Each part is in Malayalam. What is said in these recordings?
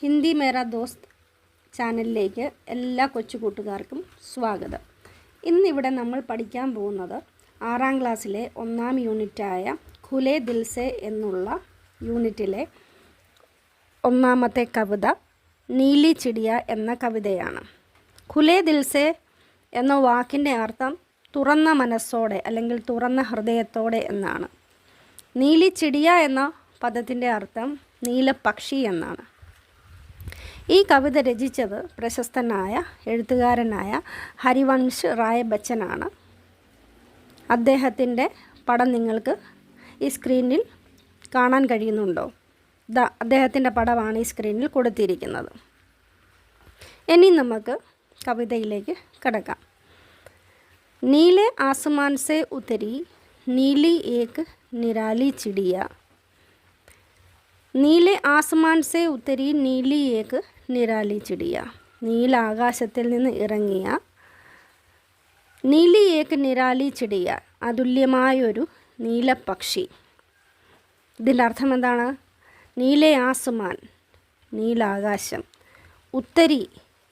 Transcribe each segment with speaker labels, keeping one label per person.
Speaker 1: ഹിന്ദി മേരാ ദോസ്ത് ചാനലിലേക്ക് എല്ലാ കൊച്ചു കൂട്ടുകാർക്കും സ്വാഗതം. ഇന്നിവിടെ നമ്മൾ പഠിക്കാൻ പോകുന്നത് 6ാം ക്ലാസ്സിലെ 1ാം യൂണിറ്റായ ഖുലേ ദിൽ സേ എന്നുള്ള യൂണിറ്റിലെ 1ാമത്തെ കവിത നീലി ചിടിയ എന്ന കവിതയാണ്. ഖുലേ ദിൽ സേ എന്ന വാക്കിൻ്റെ അർത്ഥം തുറന്ന മനസ്സോടെ അല്ലെങ്കിൽ തുറന്ന ഹൃദയത്തോടെ എന്നാണ്. നീലി ചിടിയ എന്ന പദത്തിൻ്റെ അർത്ഥം നീലപക്ഷി എന്നാണ്. ഈ കവിത രചിച്ചത് പ്രശസ്തനായ എഴുത്തുകാരനായ ഹരിവംശ് റായ് ബച്ചനാണ്. അദ്ദേഹത്തിൻ്റെ പടം നിങ്ങൾക്ക് ഈ സ്ക്രീനിൽ കാണാൻ കഴിയുന്നുണ്ടോ? അദ്ദേഹത്തിൻ്റെ പടമാണ് ഈ സ്ക്രീനിൽ കൊടുത്തിരിക്കുന്നത്. ഇനി നമുക്ക് കവിതയിലേക്ക് കടക്കാം. നീലെ ആസമാൻ സേ ഉതരി നീലി ഏക് നിരാലി ചിടിയ. നീലെ ആസമാൻ സേ ഉത്തരി നീലി ഏക് നിരാലി ചിടിയ. നീലാകാശത്തിൽ നിന്ന് ഇറങ്ങിയ നീലി ഏക് നിരാലി ചിടിയ, അതുല്യമായൊരു നീലപ്പക്ഷി. ഇതിൻ്റെ അർത്ഥം എന്താണ്? നീലെ ആസമാൻ, നീലാകാശം. ഉത്തരി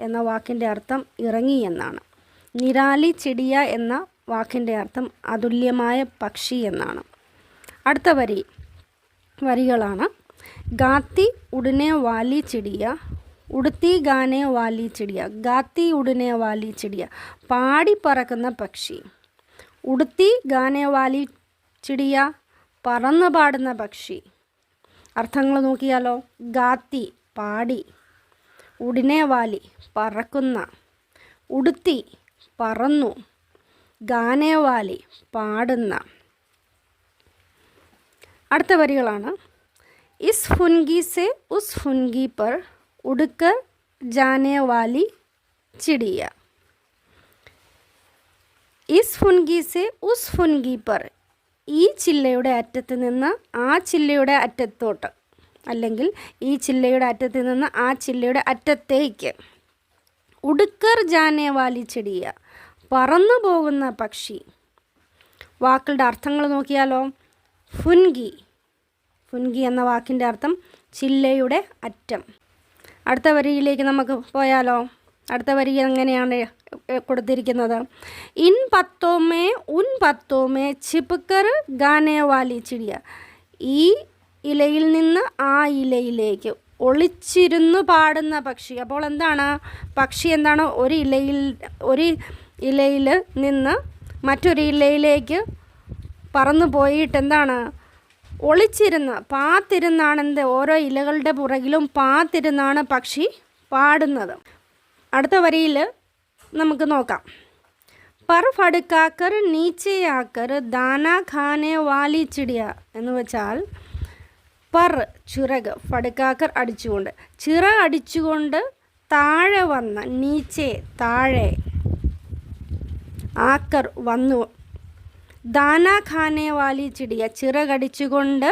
Speaker 1: എന്ന വാക്കിൻ്റെ അർത്ഥം ഇറങ്ങി എന്നാണ്. നിരാലി ചിടിയ എന്ന വാക്കിൻ്റെ അർത്ഥം അതുല്യമായ പക്ഷി എന്നാണ്. അടുത്ത വരികളാണ് ഗാത്തി ഉടനെ വാലി ചിടിയ, ഉടുത്തി ഗാനെ വാലി ചിടിയ. ഗാത്തി ഉടനെ വാലി ചിടിയ, പാടി പറക്കുന്ന പക്ഷി. ഉടുത്തി ഗാനെ വാലി ചിടിയ, പറന്ന് പാടുന്ന പക്ഷി. അർത്ഥങ്ങൾ നോക്കിയാലോ? ഗാത്തി പാടി, ഉടനെ വാലി പറക്കുന്ന, ഉടുത്തി പറന്നു, ഗാനെ വാലി പാടുന്ന. അടുത്ത വരികളാണ് ഇസ് ഫുൻഗി സെ ഉസ് ഫുൻഗി പർ ഉടുക്കർ ജാനെ വാലി ചിടിയ. ഇസ് ഫുൻഗി സെ ഉസ് ഫുൻഗി പർ, ഈ ചില്ലയുടെ അറ്റത്ത് നിന്ന് ആ ചില്ലയുടെ അറ്റത്തോട്ട്, അല്ലെങ്കിൽ ഈ ചില്ലയുടെ അറ്റത്ത് നിന്ന് ആ ചില്ലയുടെ അറ്റത്തേക്ക്. ഉടുക്കർ ജാനെ വാലി ചിടിയ, പറന്നു പോകുന്ന പക്ഷി. വാക്കുകളുടെ അർത്ഥങ്ങൾ നോക്കിയാലോ? ഫുൻഗി, ഫുൻഗി എന്ന വാക്കിൻ്റെ അർത്ഥം ചില്ലയുടെ അറ്റം. അടുത്ത വരിയിലേക്ക് നമുക്ക് പോയാലോ? അടുത്ത വരി എങ്ങനെയാണ് കൊടുത്തിരിക്കുന്നത്? ഇൻ പത്തോമേ ഉൻ പത്തോമേ छिपकर गाने वाली ചിടിയ. ഈ ഇലയിൽ നിന്ന് ആ ഇലയിലേക്ക് ഒളിച്ചിരുന്നു പാടുന്ന പക്ഷി. അപ്പോൾ എന്താണ് പക്ഷി? എന്താണ്? ഒരു ഇലയിൽ നിന്ന് മറ്റൊരു ഇലയിലേക്ക് പറന്നു പോയിട്ട് എന്താണ് പാത്തിരുന്നാണ് ഓരോ ഇലകളുടെ പുറകിലും പാത്തിരുന്നാണ് പക്ഷി പാടുന്നത്. അടുത്ത വരിയിൽ നമുക്ക് നോക്കാം. പർ ഫടുക്കാക്കർ നീച്ചയാക്കർ ദാന ഖാനെ വാലി ചിടിയ എന്ന് വെച്ചാൽ പർ ചിറക്, ഫടുക്കാക്കർ അടിച്ചുകൊണ്ട്, അടിച്ചുകൊണ്ട് താഴെ വന്ന, നീച്ചെ താഴെ, ആക്കർ വന്നു, ദാന ഖാനെ വാലി ചിടിയ ചിറകടിച്ചുകൊണ്ട്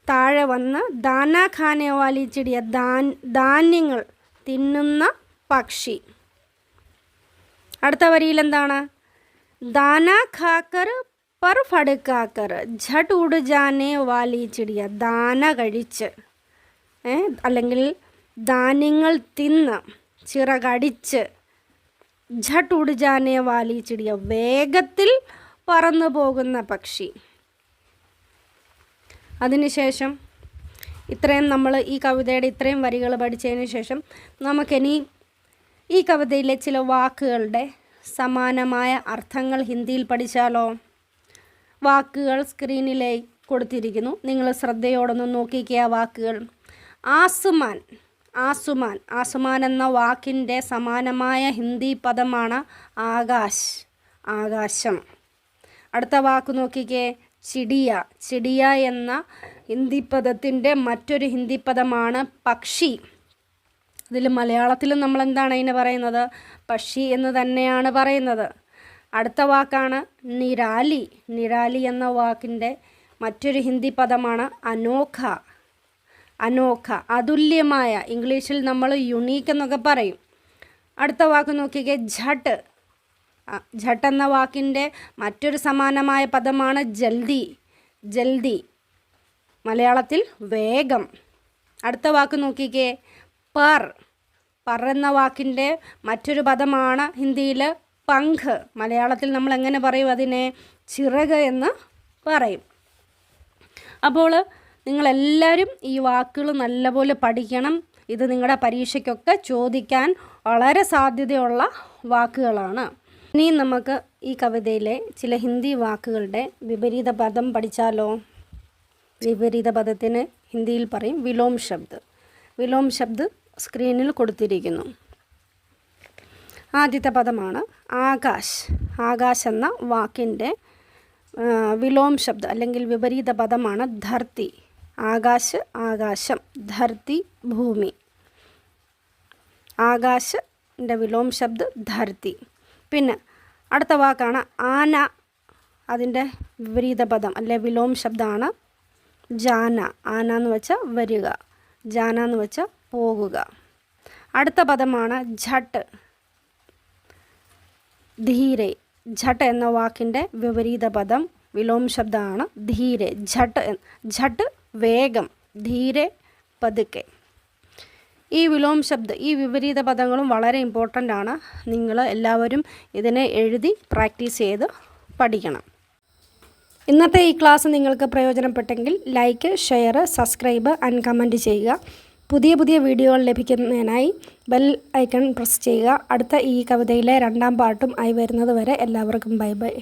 Speaker 1: താഴെ വന്ന്, ദാന ഖാനെ വാലി ചിടിയ ധാന്യങ്ങൾ തിന്നുന്ന പക്ഷി. അടുത്ത വരിയിൽ എന്താണ്? ദാന ഖാക്കർ പർ ഫടുക്കാക്കർ ഝട്ട് ഉഡ് ജാനെ വാലി ചിടിയ. ദാന കഴിച്ച് അല്ലെങ്കിൽ ധാന്യങ്ങൾ തിന്ന് ചിറകടിച്ച്, ഝട്ട് ഉഡ് ജാനെ വാലി ചിടിയ വേഗത്തിൽ പറന്നു പോകുന്ന പക്ഷി. അതിനുശേഷം നമ്മൾ ഈ കവിതയുടെ ഇത്രയും വരികൾ പഠിച്ചതിന് ശേഷം നമുക്കിനി ഈ കവിതയിലെ ചില വാക്കുകളുടെ സമാനമായ അർത്ഥങ്ങൾ ഹിന്ദിയിൽ പഠിച്ചാലോ? വാക്കുകൾ സ്ക്രീനിലേക്ക് കൊടുത്തിരിക്കുന്നു. നിങ്ങൾ ശ്രദ്ധയോടൊന്ന് നോക്കിക്കുക വാക്കുകൾ. ആസുമാൻ, ആസുമാൻ, ആസുമാൻ എന്ന വാക്കിൻ്റെ സമാനമായ ഹിന്ദി പദമാണ് ആകാശ്, ആകാശം. അടുത്ത വാക്ക് നോക്കിക്കേ, ചിടിയ. ചിടിയ എന്ന ഹിന്ദി പദത്തിൻ്റെ മറ്റൊരു ഹിന്ദി പദമാണ് പക്ഷി. ഇതിൽ മലയാളത്തിലും നമ്മൾ എന്താണ് അതിനെ പറയുന്നത്? പക്ഷി എന്ന് തന്നെയാണ് പറയുന്നത്. അടുത്ത വാക്കാണ് നിരാലി. നിരാലി എന്ന വാക്കിൻ്റെ മറ്റൊരു ഹിന്ദി പദമാണ് അനോഖ. അനോഖ, അതുല്യമായ. ഇംഗ്ലീഷിൽ നമ്മൾ യുണീക്ക് എന്നൊക്കെ പറയും. അടുത്ത വാക്ക് നോക്കിക്കേ, ഝട്ട്. ഝട്ട് എന്ന വാക്കിൻ്റെ മറ്റൊരു സമാനമായ പദമാണ് ജൽദി. ജൽദി, മലയാളത്തിൽ വേഗം. അടുത്ത വാക്ക് നോക്കിക്കേ, പർ. പർ എന്ന വാക്കിൻ്റെ മറ്റൊരു പദമാണ് ഹിന്ദിയിൽ പങ്ക്. മലയാളത്തിൽ നമ്മൾ എങ്ങനെ പറയും അതിനെ? ചിറക് എന്ന് പറയും. അപ്പോൾ നിങ്ങളെല്ലാവരും ഈ വാക്കുകൾ നല്ലപോലെ പഠിക്കണം. ഇത് നിങ്ങളുടെ പരീക്ഷയ്ക്കൊക്കെ ചോദിക്കാൻ വളരെ സാധ്യതയുള്ള വാക്കുകളാണ്. ഇനി നമുക്ക് ഈ കവിതയിലെ ചില ഹിന്ദി വാക്കുകളുടെ വിപരീത പദം പഠിച്ചാലോ? വിപരീത പദത്തിന് ഹിന്ദിയിൽ പറയും വിലോം ശബ്ദ്. വിലോം ശബ്ദ് സ്ക്രീനിൽ കൊടുത്തിരിക്കുന്നു. ആദ്യത്തെ പദമാണ് ആകാശ്. ആകാശ് എന്ന വാക്കിൻ്റെ വിലോം ശബ്ദ് അല്ലെങ്കിൽ വിപരീത പദമാണ് ധർത്തി. ആകാശ് ആകാശം, ധർത്തി ഭൂമി. ആകാശിൻ്റെ വിലോം ശബ്ദ് ധർത്തി. പിന്നെ അടുത്ത വാക്കാണ് ആന. അതിൻ്റെ വിപരീത പദം അല്ലെ വിലോം ശബ്ദമാണ് ജാന. ആന എന്ന് വെച്ചാൽ വരിക, ജാന എന്ന് വെച്ചാൽ പോകുക. അടുത്ത പദമാണ് ഝട്ട്. ധീരെ. ഝട്ട് എന്ന വാക്കിൻ്റെ വിപരീത പദം വിലോം ശബ്ദമാണ് ധീരെ. ഝട്ട് വേഗം, ധീരെ പതുക്കെ. ഈ വിലോം ശബ്ദ, ഈ വിപരീത പദങ്ങളും വളരെ ഇമ്പോർട്ടൻ്റ് ആണ്. നിങ്ങൾ എല്ലാവരും ഇതിനെ എഴുതി പ്രാക്ടീസ് ചെയ്ത് പഠിക്കണം. ഇന്നത്തെ ഈ ക്ലാസ് നിങ്ങൾക്ക് പ്രയോജനപ്പെട്ടെങ്കിൽ like, share, subscribe and comment ചെയ്യുക. പുതിയ പുതിയ വീഡിയോകൾ ലഭിക്കുന്നതിനായി ബെൽ ഐക്കൺ പ്രസ് ചെയ്യുക. അടുത്ത ഈ കവിതയിലെ 2ാം പാർട്ടും ആയി വരുന്നത് വരെ എല്ലാവർക്കും ബൈ ബൈ.